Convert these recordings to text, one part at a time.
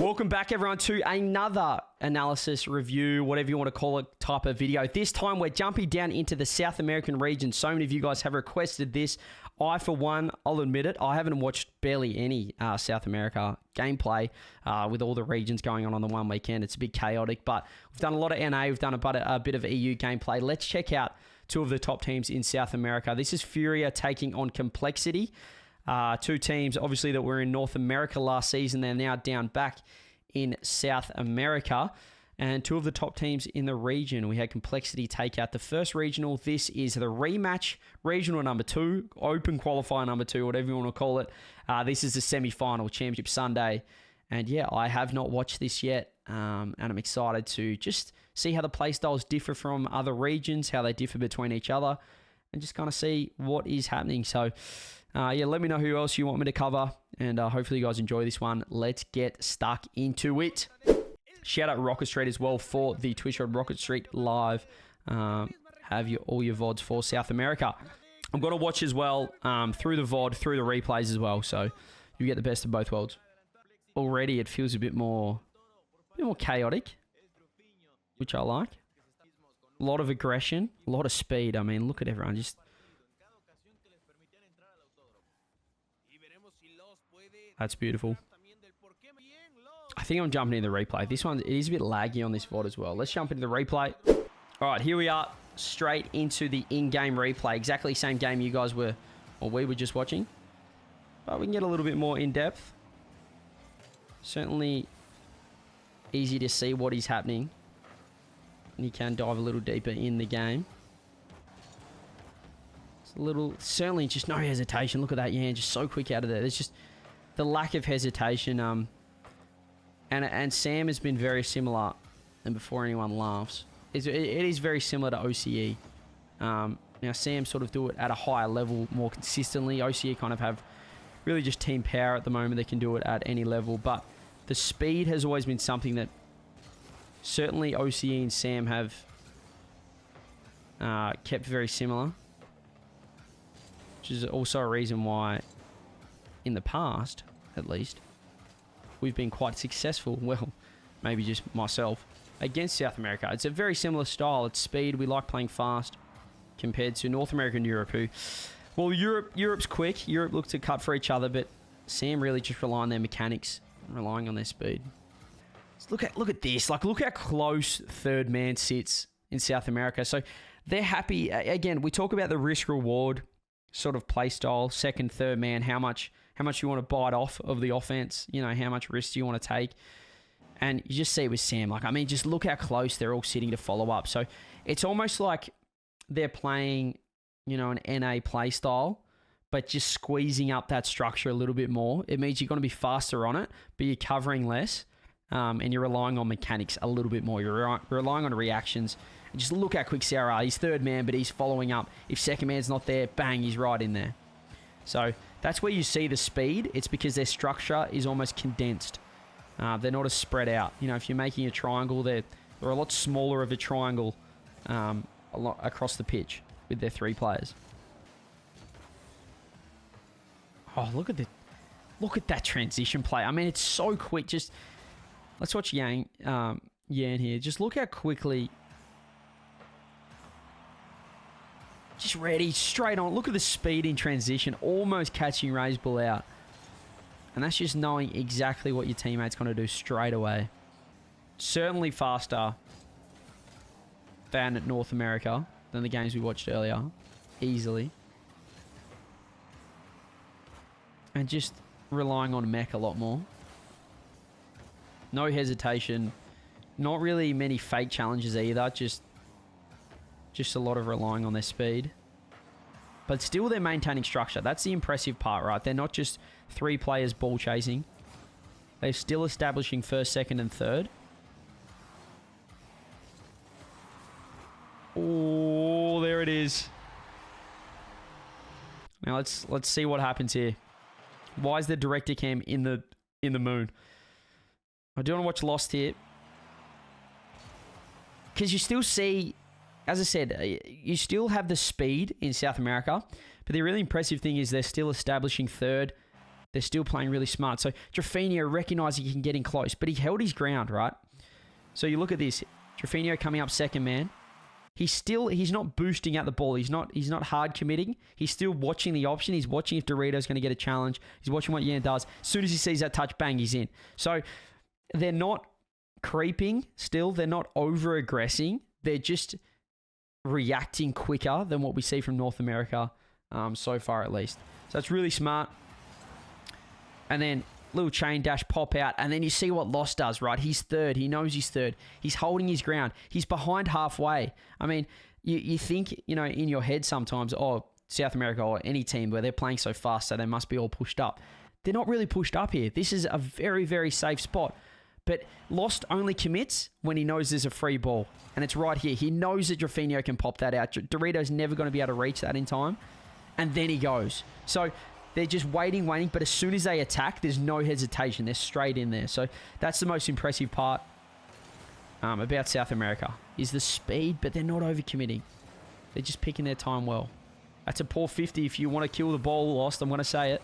Welcome back, everyone, to another analysis review, whatever you want to call it, type of video. This time, we're jumping down into the South American region. So many of you guys have requested this. I, for one, I'll admit it, I haven't watched barely any South America gameplay with all the regions going on the one weekend. It's a bit chaotic, but we've done a lot of NA. We've done a bit of EU gameplay. Let's check out two of the top teams in South America. This is Furia taking on Complexity. Two teams, obviously, that were in North America last season. They're now down back in South America. And two of the top teams in the region. We had Complexity take out the first regional. This is the rematch, regional number 2, open qualifier number 2, whatever you want to call it. This is the semi-final, Championship Sunday. And yeah, I have not watched this yet. And I'm excited to just see how the playstyles differ from other regions, how they differ between each other, and just kind of see what is happening. So yeah, let me know who else you want me to cover, and hopefully you guys enjoy this one. Let's get stuck into it. Shout out Rocket Street as well for the Twitch on Rocket Street Live. Have all your VODs for South America. I'm going to watch as well through the VOD, through the replays as well, so you get the best of both worlds. Already it feels a bit more chaotic, which I like. A lot of aggression, a lot of speed. I mean, look at everyone just... That's beautiful. I think I'm jumping into the replay. This one, it is a bit laggy on this VOD as well. Let's jump into the replay. All right, here we are, straight into the in-game replay. Exactly the same game you guys were, or we were just watching. But we can get a little bit more in-depth. Certainly easy to see what is happening. And you can dive a little deeper in the game. It's a little, certainly just no hesitation. Look at that, yeah, just so quick out of there. There's just the lack of hesitation. And Sam has been very similar, and before anyone laughs, it is very similar to OCE. Now, Sam sort of do it at a higher level more consistently. OCE kind of have really just team power at the moment. They can do it at any level, but the speed has always been something that certainly OCE and Sam have kept very similar, which is also a reason why in the past, at least, we've been quite successful, well, maybe just myself, against South America. It's a very similar style. It's speed. We like playing fast compared to North America and Europe, who... Well, Europe's quick. Europe looks to cut for each other, but Sam really just rely on their mechanics, relying on their speed. Let's look at this. Like, look how close third man sits in South America. So they're happy. Again, we talk about the risk-reward sort of play style, second, third man, how much you want to bite off of the offense, you know, how much risk do you want to take. And you just see it with Sam. Like, I mean, just look how close they're all sitting to follow up. So it's almost like they're playing, you know, an NA play style, but just squeezing up that structure a little bit more. It means you're going to be faster on it, but you're covering less, and you're relying on mechanics a little bit more. You're relying on reactions. And just look how quick Sarah. He's third man, but he's following up. If second man's not there, bang, he's right in there. So that's where you see the speed. It's because their structure is almost condensed. They're not as spread out. You know, if you're making a triangle, they're a lot smaller of a triangle a lot across the pitch with their 3 players. Oh, look at that transition play. I mean, it's so quick. Just let's watch Yan here. Just look how quickly. Just ready, straight on. Look at the speed in transition, almost catching Ray's ball out. And that's just knowing exactly what your teammate's going to do straight away. Certainly faster than North America, than the games we watched earlier. Easily. And just relying on mech a lot more. No hesitation. Not really many fake challenges either. Just a lot of relying on their speed. But still they're maintaining structure. That's the impressive part, right? They're not just 3 players ball chasing. They're still establishing first, second, and third. Oh, there it is. Now let's see what happens here. Why is the director cam in the moon? I do want to watch Lost here. Because you still see... As I said, you still have the speed in South America, but the really impressive thing is they're still establishing third They're still playing really smart. So Cjcj recognizing he can get in close, but he held his ground, right? So you look at this. Cjcj coming up second man. He's not boosting out the ball. He's not hard committing. He's still watching the option. He's watching if Dorito's going to get a challenge. He's watching what Yan does. As soon as he sees that touch, bang, he's in. So they're not creeping still. They're not over-aggressing. They're just reacting quicker than what we see from North America so far at least. So that's really smart. And then little chain dash pop out, and then you see what Lost does, right? He's third. He knows he's third. He's holding his ground. He's behind halfway. I mean, you think, you know, in your head sometimes, oh, South America or any team where they're playing so fast, so they must be all pushed up. They're not really pushed up here. This is a very, very safe spot. But Lost only commits when he knows there's a free ball. And it's right here. He knows that Cjcj can pop that out. Dorito's never going to be able to reach that in time. And then he goes. So they're just waiting. But as soon as they attack, there's no hesitation. They're straight in there. So that's the most impressive part about South America, is the speed, but they're not overcommitting. They're just picking their time well. That's a poor 50 if you want to kill the ball, Lost. I'm going to say it.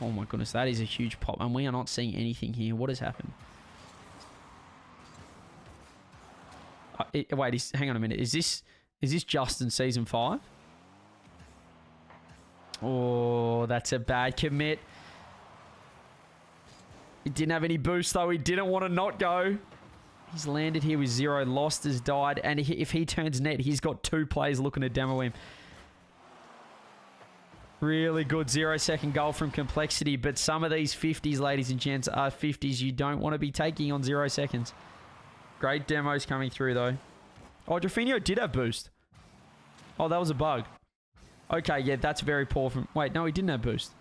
Oh my goodness, that is a huge pop. And we are not seeing anything here. What has happened? Wait, hang on a minute. Is this Justin season 5? Oh, that's a bad commit. He didn't have any boost though. He didn't want to not go. He's landed here with 0. Lost has died. And if he turns net, he's got 2 players looking to demo him. Really good 0-second goal from Complexity. But some of these 50s, ladies and gents, are 50s you don't want to be taking on 0 seconds. Great demos coming through, though. Oh, Cjcj did have boost. Oh, that was a bug. Okay, yeah, that's very poor from... Wait, no, he didn't have boost.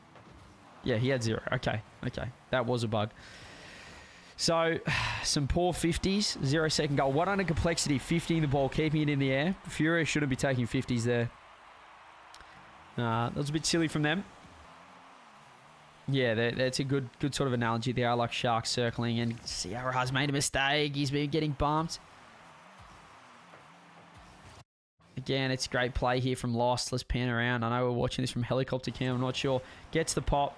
Yeah, he had 0. Okay. That was a bug. So, some poor 50s. 0-second goal. What under Complexity? 50 in the ball, keeping it in the air. Furia shouldn't be taking 50s there. That was a bit silly from them. Yeah, that's a good sort of analogy there. I like sharks circling, and Cjcj's made a mistake. He's been getting bumped. Again, it's great play here from Lost. Let's pan around. I know we're watching this from helicopter cam. I'm not sure. Gets the pop.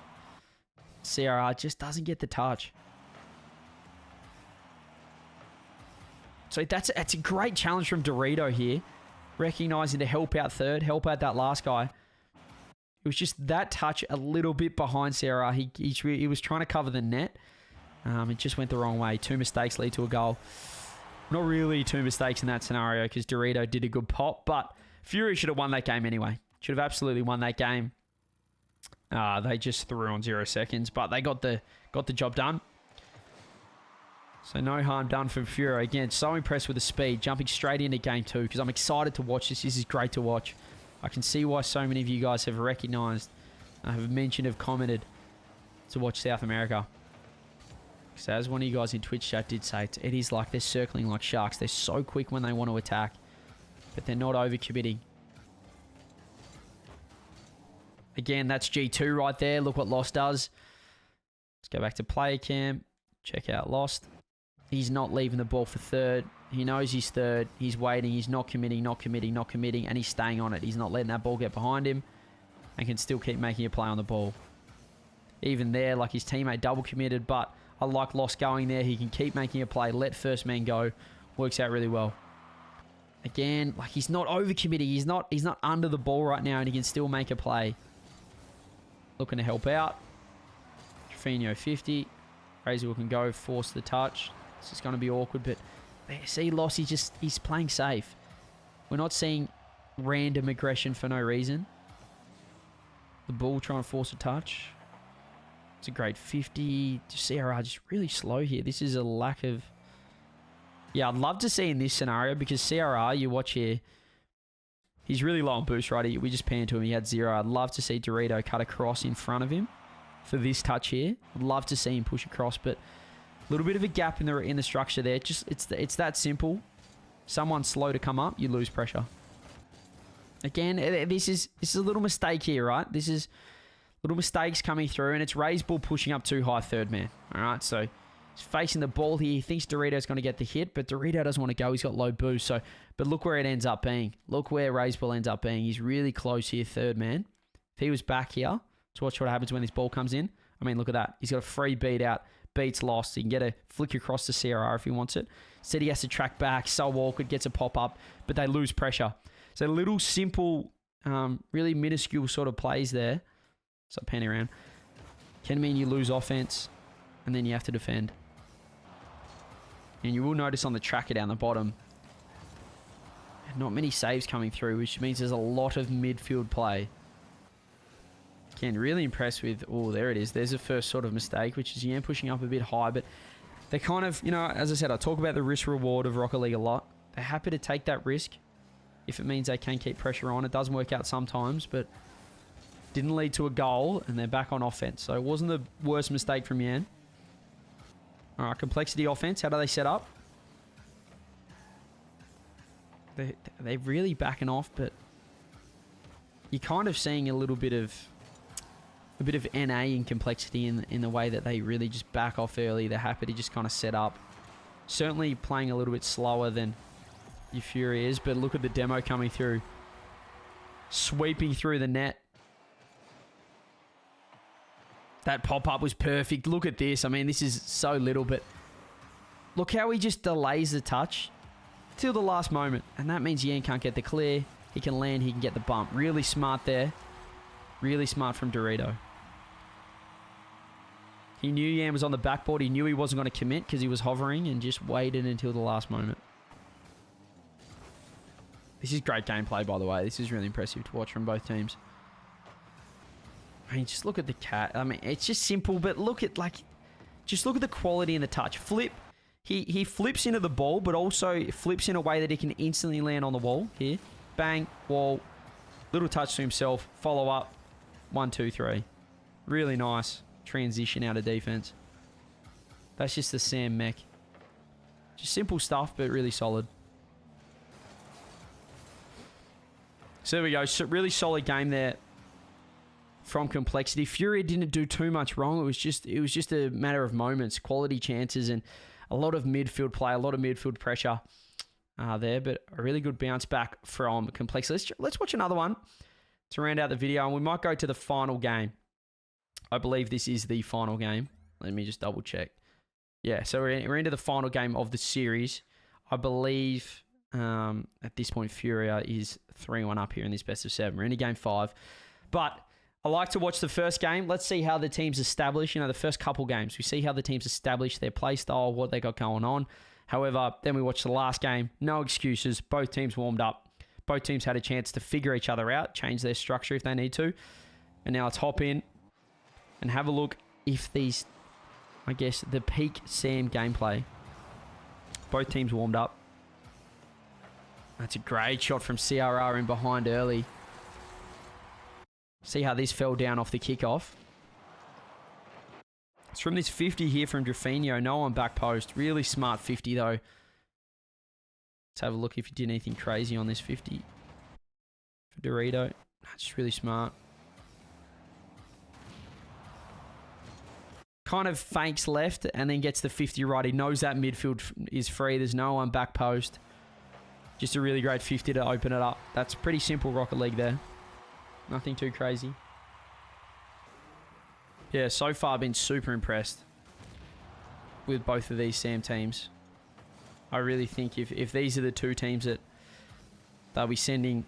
Cjcj just doesn't get the touch. So that's a great challenge from Dorito here. Recognizing to help out third, help out that last guy. It was just that touch a little bit behind Cjcj. He was trying to cover the net. It just went the wrong way. 2 mistakes lead to a goal. Not really 2 mistakes in that scenario because Dorito did a good pop, but Fury should have won that game anyway. Should have absolutely won that game. They just threw on 0 seconds, but they got the job done. So no harm done from Fury. Again, so impressed with the speed, jumping straight into game 2 because I'm excited to watch this. This is great to watch. I can see why so many of you guys have recognized, have mentioned, have commented to watch South America. So as one of you guys in Twitch chat did say, it is like they're circling like sharks. They're so quick when they want to attack, but they're not overcommitting. Again, that's G2 right there. Look what Lost does. Let's go back to player cam. Check out Lost. He's not leaving the ball for third. He knows he's third. He's waiting. He's not committing, and he's staying on it. He's not letting that ball get behind him and can still keep making a play on the ball. Even there, like his teammate double committed, but I like Lost going there. He can keep making a play, let first man go. Works out really well. Again, like he's not overcommitting. He's not under the ball right now, and he can still make a play. Looking to help out. Cjcj 50. Razor can go, force the touch. This is going to be awkward, but see, Lost, he's playing safe. We're not seeing random aggression for no reason. The ball trying to force a touch. It's a great 50. Cjcj just really slow here. This is a lack of... Yeah, I'd love to see in this scenario because Cjcj, you watch here, he's really low on boost, right? We just panned to him. He had 0. I'd love to see Dorito cut across in front of him for this touch here. I'd love to see him push across, but a little bit of a gap in the structure there. Just it's that simple. Someone slow to come up, you lose pressure. Again, this is a little mistake here, right? This is little mistakes coming through, and it's Ray's ball pushing up too high third man. All right, so He's facing the ball here. He thinks Dorito's going to get the hit, but Dorito doesn't want to go. He's got low boost. So, but look where it ends up being. Look where Ray's ball ends up being. He's really close here, third man. If he was back here, to watch what happens when this ball comes in. I mean, look at that. He's got a free beat out. Beats lost. He can get a flick across to CRR if he wants it. Said he has to track back. So awkward. Gets a pop up, but they lose pressure. So little simple, really minuscule sort of plays there. So panning around. Can mean you lose offense, and then you have to defend. And you will notice on the tracker down the bottom, not many saves coming through, which means there's a lot of midfield play. Again, really impressed with... Oh, there it is. There's a first sort of mistake, which is Yan pushing up a bit high. But they're kind of, you know, as I said, I talk about the risk-reward of Rocket League a lot. They're happy to take that risk if it means they can keep pressure on. It doesn't work out sometimes, but didn't lead to a goal, and they're back on offense. So it wasn't the worst mistake from Yan. All right, complexity offense. How do they set up? They're really backing off, but you're kind of seeing a little bit of NA in complexity in the way that they really just back off early. They're happy to just kind of set up. Certainly playing a little bit slower than your Furia is, but look at the demo coming through. Sweeping through the net. That pop-up was perfect. Look at this. I mean, this is so little, but look how he just delays the touch till the last moment. And that means Yan can't get the clear. He can land. He can get the bump. Really smart there. Really smart from Dorito. He knew Yan was on the backboard. He knew he wasn't going to commit because he was hovering and just waited until the last moment. This is great gameplay, by the way. This is really impressive to watch from both teams. I mean, just look at the cat. I mean, it's just simple, but look at, like, just look at the quality in the touch. Flip. He flips into the ball, but also flips in a way that he can instantly land on the wall. Here. Bang. Wall. Little touch to himself. Follow up. 1, 2, 3. Really nice transition out of defense. That's just the Sam mech. Just simple stuff, but really solid. So there we go. So really solid game there from complexity. Furia didn't do too much wrong. It was just a matter of moments, quality chances, and a lot of midfield play, a lot of midfield pressure there. But a really good bounce back from complexity. Let's watch another one to round out the video, and we might go to the final game. I believe this is the final game. Let me just double check. Yeah, so we're into the final game of the series. I believe at this point Furia is 3-1 up here in this best of 7. We're into game 5. But I like to watch the first game. Let's see how the teams establish, the first couple games. We see how the teams establish their play style, what they got going on. However, then we watch the last game. No excuses. Both teams warmed up. Both teams had a chance to figure each other out, change their structure if they need to. And now let's hop in and have a look if these, I guess, the peak Sam gameplay. Both teams warmed up. That's a great shot from CRR in behind early. See how this fell down off the kickoff. It's from this 50 here from Drafinho. No on back post. Really smart 50 though. Let's have a look if he did anything crazy on this 50. For Dorito. That's just really smart. Kind of fakes left and then gets the 50 right. He knows that midfield is free. There's no one back post. Just a really great 50 to open it up. That's pretty simple Rocket League there. Nothing too crazy. Yeah, so far been super impressed with both of these Sam teams. I really think if these are the two teams that they'll be sending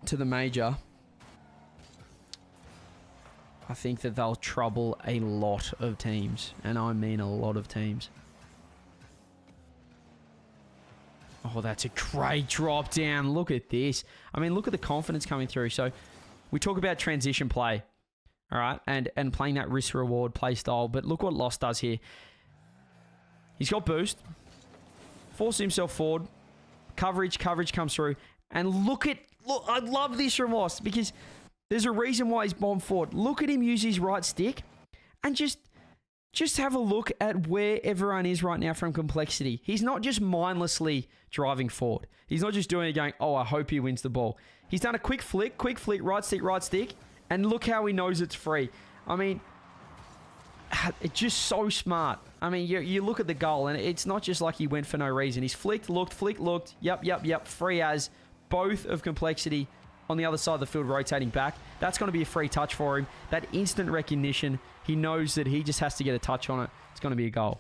to the major, I think that they'll trouble a lot of teams. And I mean a lot of teams. Oh, that's a great drop down. Look at this. I mean, look at the confidence coming through. So we talk about transition play, all right, and playing that risk-reward play style. But look what Lost does here. He's got boost. Forces himself forward. Coverage comes through. And look, I love this from Lost because there's a reason why he's bombed forward. Look at him use his right stick and just have a look at where everyone is right now from complexity. He's not just mindlessly driving forward. He's not just doing it going, oh, I hope he wins the ball. He's done a quick flick, right stick, and look how he knows it's free. I mean, it's just so smart. I mean, you look at the goal, and it's not just like he went for no reason. He's flicked, looked. Yep. Free as both of Complexity on the other side of the field rotating back. That's going to be a free touch for him. That instant recognition, he knows that he just has to get a touch on it. It's going to be a goal.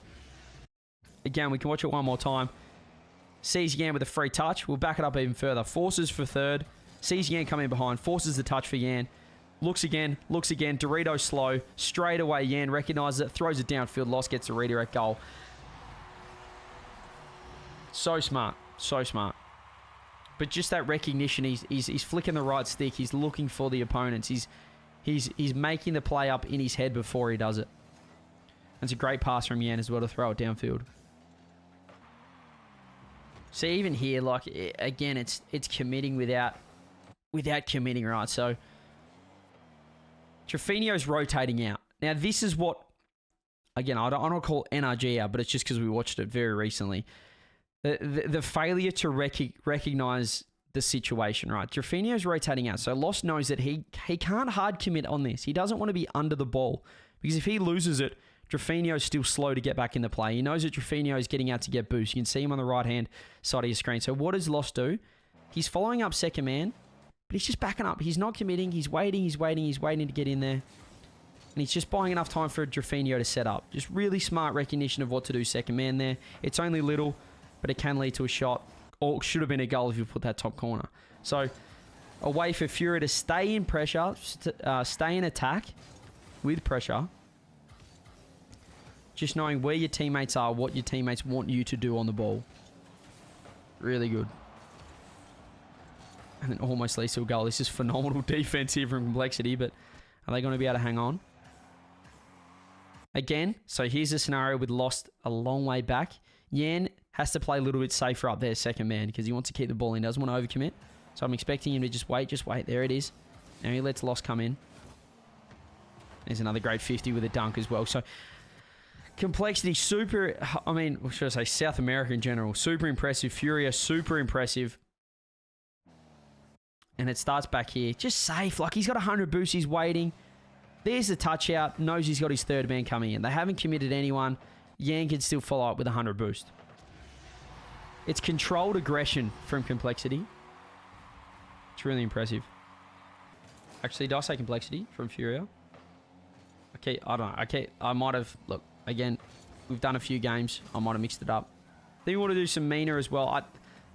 Again, we can watch it one more time. Cjcj with a free touch. We'll back it up even further. Forces for third. Cjcj coming behind. Forces the touch for Yan. Looks again. Dorito slow. Straight away, Yan recognizes it. Throws it downfield. Lost gets a redirect goal. So smart. But just that recognition. He's flicking the right stick. He's looking for the opponents. He's making the play up in his head before he does it. It's a great pass from Yan as well to throw it downfield. See, even here, like, again, it's committing without committing, right? So, Trofino's rotating out. Now, this is what, again, I don't call NRG out, but it's just because we watched it very recently. The failure to recognize the situation, right? Trofino's rotating out. So, Lost knows that he can't hard commit on this. He doesn't want to be under the ball. Because if he loses it, Trofino's still slow to get back in the play. He knows that Trofino is getting out to get boost. You can see him on the right-hand side of your screen. So what does Lost do? He's following up second man, but he's just backing up. He's not committing. He's waiting to get in there. And he's just buying enough time for Trofino to set up. Just really smart recognition of what to do second man there. It's only little, but it can lead to a shot. Or should have been a goal if you put that top corner. So a way for Furia to stay in pressure, stay in attack with pressure. Just knowing where your teammates are, what your teammates want you to do on the ball. Really good. And then almost leads to a goal. This is phenomenal defense here from Complexity, but are they going to be able to hang on? Again, so here's a scenario with Lost a long way back. Yan has to play a little bit safer up there, second man, because he wants to keep the ball in. Doesn't want to overcommit. So I'm expecting him to just wait. There it is. Now he lets Lost come in. There's another great 50 with a dunk as well. So Complexity, super, I mean, what should I say, South America in general, super impressive. Furia, super impressive. And it starts back here. Just safe. Like, he's got 100 boosts. He's waiting. There's the touch out. Knows he's got his third man coming in. They haven't committed anyone. Yan can still follow up with 100 boost. It's controlled aggression from Complexity. It's really impressive. Actually, did I say Complexity from Furia? Okay, I don't know. Okay, I might have, look. Again, we've done a few games. I might have mixed it up. I think we want to do some meaner as well.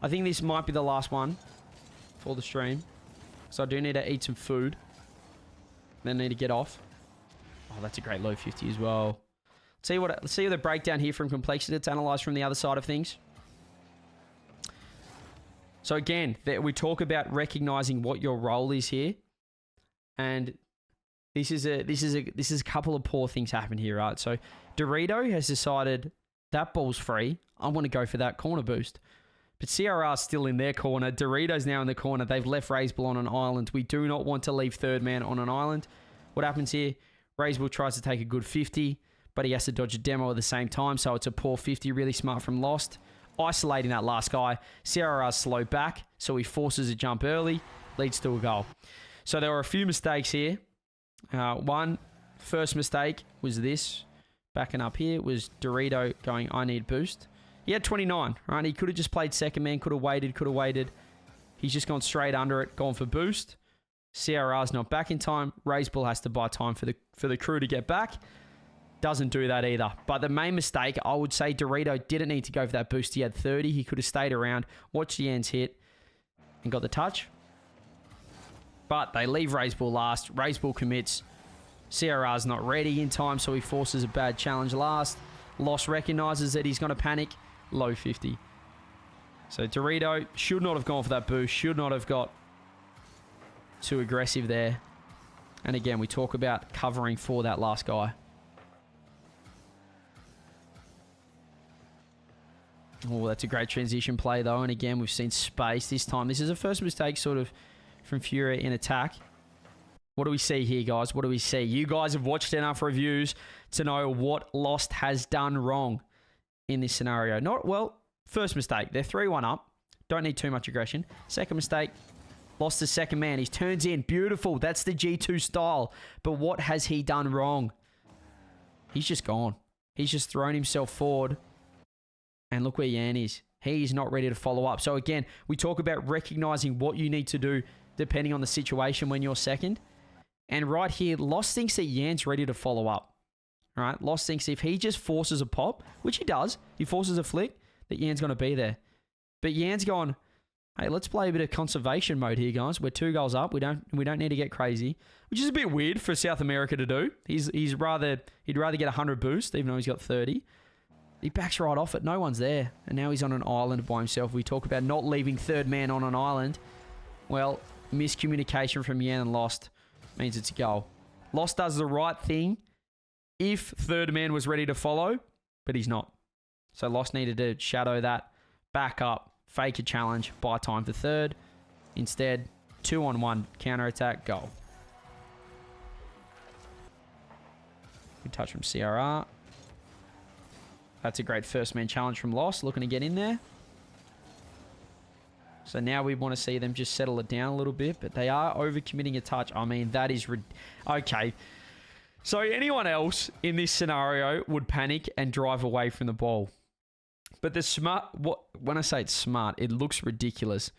I think this might be the last one for the stream. So I do need to eat some food. Then need to get off. Oh, that's a great low 50 as well. Let's see the breakdown here from Complexity. Let's analyze from the other side of things. So again, we talk about recognizing what your role is here. And this is a couple of poor things happen here, right? So Dorito has decided that ball's free. I want to go for that corner boost. But CRR's still in their corner. Dorito's now in the corner. They've left Razebull on an island. We do not want to leave third man on an island. What happens here? Razebull tries to take a good 50, but he has to dodge a demo at the same time, so it's a poor 50. Really smart from Lost. Isolating that last guy. CRR's slow back, so he forces a jump early. Leads to a goal. So there were a few mistakes here. First mistake was this. Backing up here was Dorito going, I need boost. He had 29, right? He could have just played second man, could have waited. He's just gone straight under it, gone for boost. CRR's not back in time. Razebull has to buy time for the crew to get back. Doesn't do that either. But the main mistake, I would say Dorito didn't need to go for that boost. He had 30. He could have stayed around, watched the ends hit, and got the touch. But they leave Razebull last. Razebull commits. CRR's not ready in time, so he forces a bad challenge last. Lost recognizes that he's going to panic. Low 50. So Dorito should not have gone for that boost. Should not have got too aggressive there. And again, we talk about covering for that last guy. Oh, that's a great transition play, though. And again, we've seen space this time. This is a first mistake sort of from Furia in attack. What do we see here, guys? What do we see? You guys have watched enough reviews to know what Lost has done wrong in this scenario. First mistake. They're 3-1 up. Don't need too much aggression. Second mistake. Lost the second man. He turns in. Beautiful. That's the G2 style. But what has he done wrong? He's just gone. He's just thrown himself forward. And look where Yan is. He's not ready to follow up. So again, we talk about recognizing what you need to do depending on the situation when you're second. And right here, Lost thinks that Yan's ready to follow up. All right, Lost thinks if he just forces a pop, which he does, he forces a flick, that Yan's going to be there. But Yan's gone, hey, let's play a bit of conservation mode here, guys. We're 2 goals up. We don't need to get crazy, which is a bit weird for South America to do. He'd rather get 100 boost, even though he's got 30. He backs right off it. No one's there. And now he's on an island by himself. We talk about not leaving third man on an island. Well, miscommunication from Yan and Lost means it's a goal. Lost does the right thing if third man was ready to follow, but he's not. So Lost needed to shadow that, back up, fake a challenge, buy time for third. Instead, 2-on-1 counter-attack, goal. Good touch from CRR. That's a great first man challenge from Lost, looking to get in there. So now we want to see them just settle it down a little bit, but they are overcommitting a touch. I mean, that is... Okay. So anyone else in this scenario would panic and drive away from the ball. But the smart... When I say it's smart, it looks ridiculous.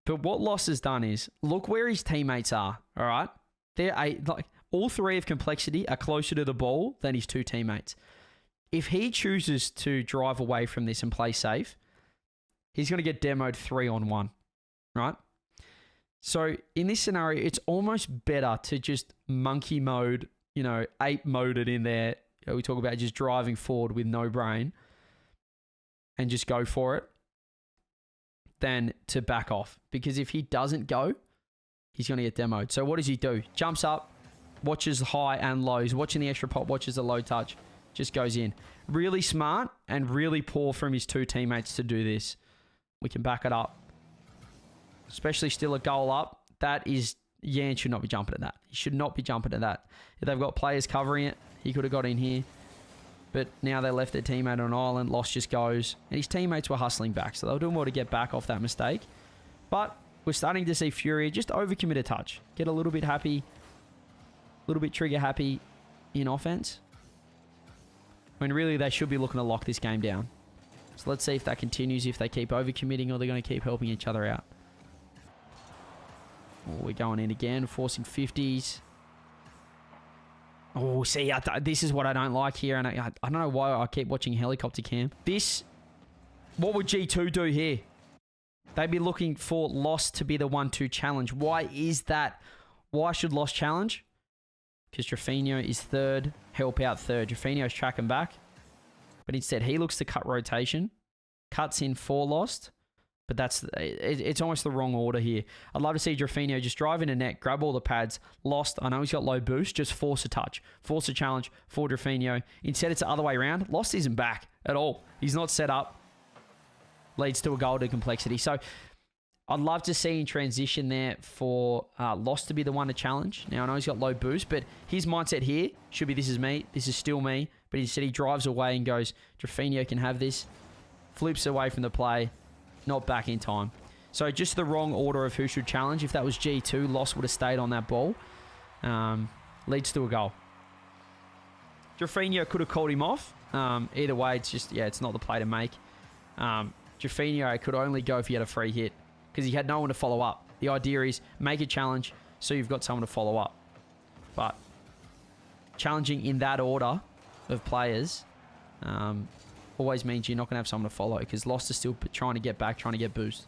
But what Lost has done is, look where his teammates are, all right? All 3 of Complexity are closer to the ball than his 2 teammates. If he chooses to drive away from this and play safe, he's going to get demoed 3-on-1, right? So in this scenario, it's almost better to just monkey mode, ape mode it in there. We talk about just driving forward with no brain and just go for it than to back off. Because if he doesn't go, he's going to get demoed. So what does he do? Jumps up, watches high and lows, watching the extra pop, watches the low touch. Just goes in. Really smart and really poor from his 2 teammates to do this. We can back it up. Especially still a goal up. That is... Yan should not be jumping at that. He should not be jumping at that. If they've got players covering it, he could have got in here. But now they left their teammate on an island. Lost just goes. And his teammates were hustling back. So they were doing more to get back off that mistake. But we're starting to see Furia just overcommit a touch. Get a little bit happy. A little bit trigger happy in offense. When really they should be looking to lock this game down. So let's see if that continues, if they keep overcommitting or they're going to keep helping each other out. Oh, we're going in again, forcing 50s. Oh, see, this is what I don't like here. And I don't know why I keep watching helicopter cam. What would G2 do here? They'd be looking for Lost to be the 1-2 challenge. Why is that? Why should Lost challenge? Because Jcjcj is third, help out third. Jcjcj's tracking back. But instead, he looks to cut rotation. Cuts in for Lost. But it's almost the wrong order here. I'd love to see Jcjcj just drive in a net, grab all the pads. Lost, I know he's got low boost, just force a touch. Force a challenge for Jcjcj. Instead, it's the other way around. Lost isn't back at all. He's not set up. Leads to a goal to Complexity. So I'd love to see in transition there for Lost to be the one to challenge. Now, I know he's got low boost, but his mindset here should be, this is me, this is still me. But instead, he drives away and goes, Jcjcj can have this. Flips away from the play, not back in time. So just the wrong order of who should challenge. If that was G2, Lost would have stayed on that ball. Leads to a goal. Jcjcj could have called him off. Either way, it's just, it's not the play to make. Jcjcj could only go if he had a free hit, because he had no one to follow up. The idea is make a challenge so you've got someone to follow up. But challenging in that order of players always means you're not going to have someone to follow, because Lost is still trying to get back, trying to get boost.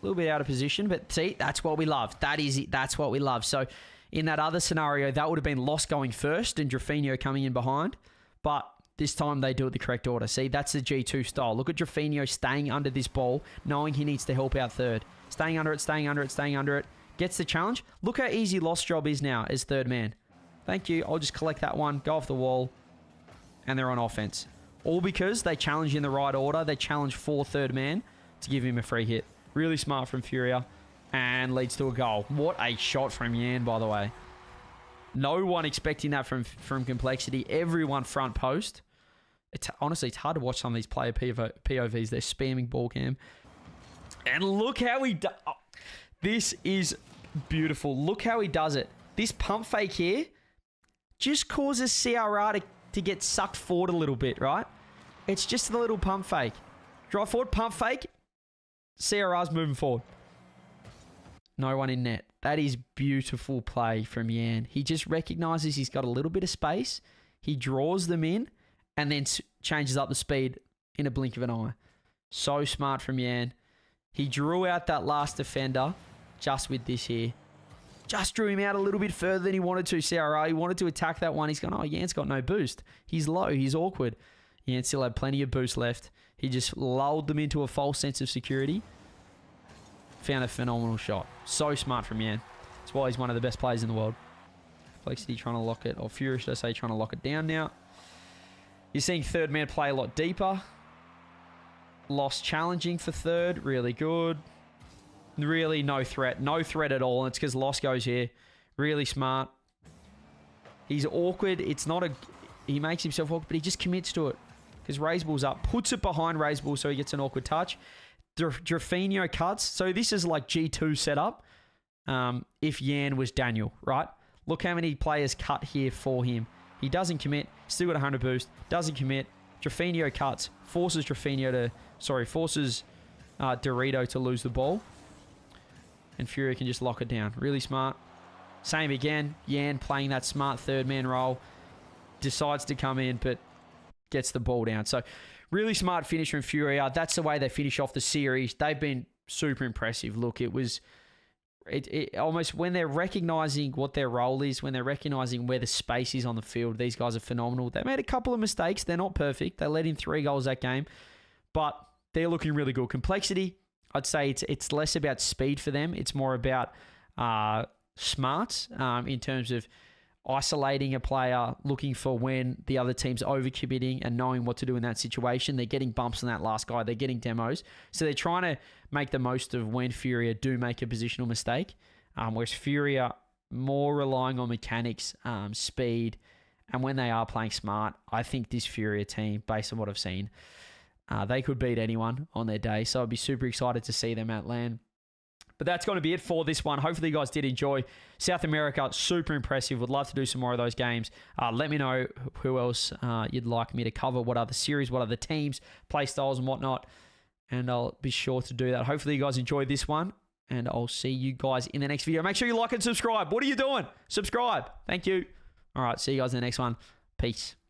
A little bit out of position, but see, that's what we love. That is it. That's what we love. So in that other scenario, that would have been Lost going first and Jcjcj coming in behind. But this time they do it the correct order. See, that's the G2 style. Look at Jcjcj staying under this ball, knowing he needs to help out third. Staying under it, staying under it, staying under it. Gets the challenge. Look how easy Lost job is now as third man. Thank you. I'll just collect that one, go off the wall, and they're on offense. All because they challenge in the right order. They challenge for third man to give him a free hit. Really smart from Furia, and leads to a goal. What a shot from Yan, by the way. No one expecting that from Complexity. Everyone front post. Honestly, it's hard to watch some of these player POVs. They're spamming ball cam. And look how he does. Oh, this is beautiful. Look how he does it. This pump fake here just causes CRR to get sucked forward a little bit, right? It's just the little pump fake. Drive forward, pump fake. CRR's moving forward. No one in net. That is beautiful play from Yan. He just recognizes he's got a little bit of space. He draws them in and then changes up the speed in a blink of an eye. So smart from Yan. He drew out that last defender just with this here. Just drew him out a little bit further than he wanted to, CRR. He wanted to attack that one. He's gone, oh, Yan's got no boost. He's low. He's awkward. Yan still had plenty of boost left. He just lulled them into a false sense of security. Found a phenomenal shot. So smart from Yan. That's why he's one of the best players in the world. Complexity trying to lock it, or Furia, should I say, trying to lock it down now. You're seeing third man play a lot deeper. Lost challenging for third. Really good. Really no threat. No threat at all. And it's because Lost goes here. Really smart. He's awkward. It's not a... He makes himself awkward, but he just commits to it. Because Razebull's up. Puts it behind Razebull so he gets an awkward touch. Drafinho cuts. So this is like G2 setup. If Yan was Daniel, right? Look how many players cut here for him. He doesn't commit. Still got 100 boost. Doesn't commit. Drafinho cuts. Forces Drafinho to... Sorry, forces Dorito to lose the ball. And Furia can just lock it down. Really smart. Same again. Yan playing that smart third man role. Decides to come in, but gets the ball down. So really smart finish from Furia. That's the way they finish off the series. They've been super impressive. Look, it was... It almost, when they're recognizing what their role is, when they're recognizing where the space is on the field, these guys are phenomenal. They made a couple of mistakes. They're not perfect. They let in 3 goals that game, but they're looking really good. Complexity, I'd say it's less about speed for them. It's more about smarts in terms of isolating a player, looking for when the other team's overcommitting and knowing what to do in that situation. They're getting bumps on that last guy. They're getting demos. So they're trying to make the most of when Furia do make a positional mistake. Whereas Furia more relying on mechanics, speed, and when they are playing smart, I think this Furia team, based on what I've seen, they could beat anyone on their day. So I'd be super excited to see them at LAN. But that's going to be it for this one. Hopefully you guys did enjoy. South America, super impressive. Would love to do some more of those games. Let me know who else you'd like me to cover. What other series, what other teams, play styles and whatnot. And I'll be sure to do that. Hopefully you guys enjoyed this one. And I'll see you guys in the next video. Make sure you like and subscribe. What are you doing? Subscribe. Thank you. All right, see you guys in the next one. Peace.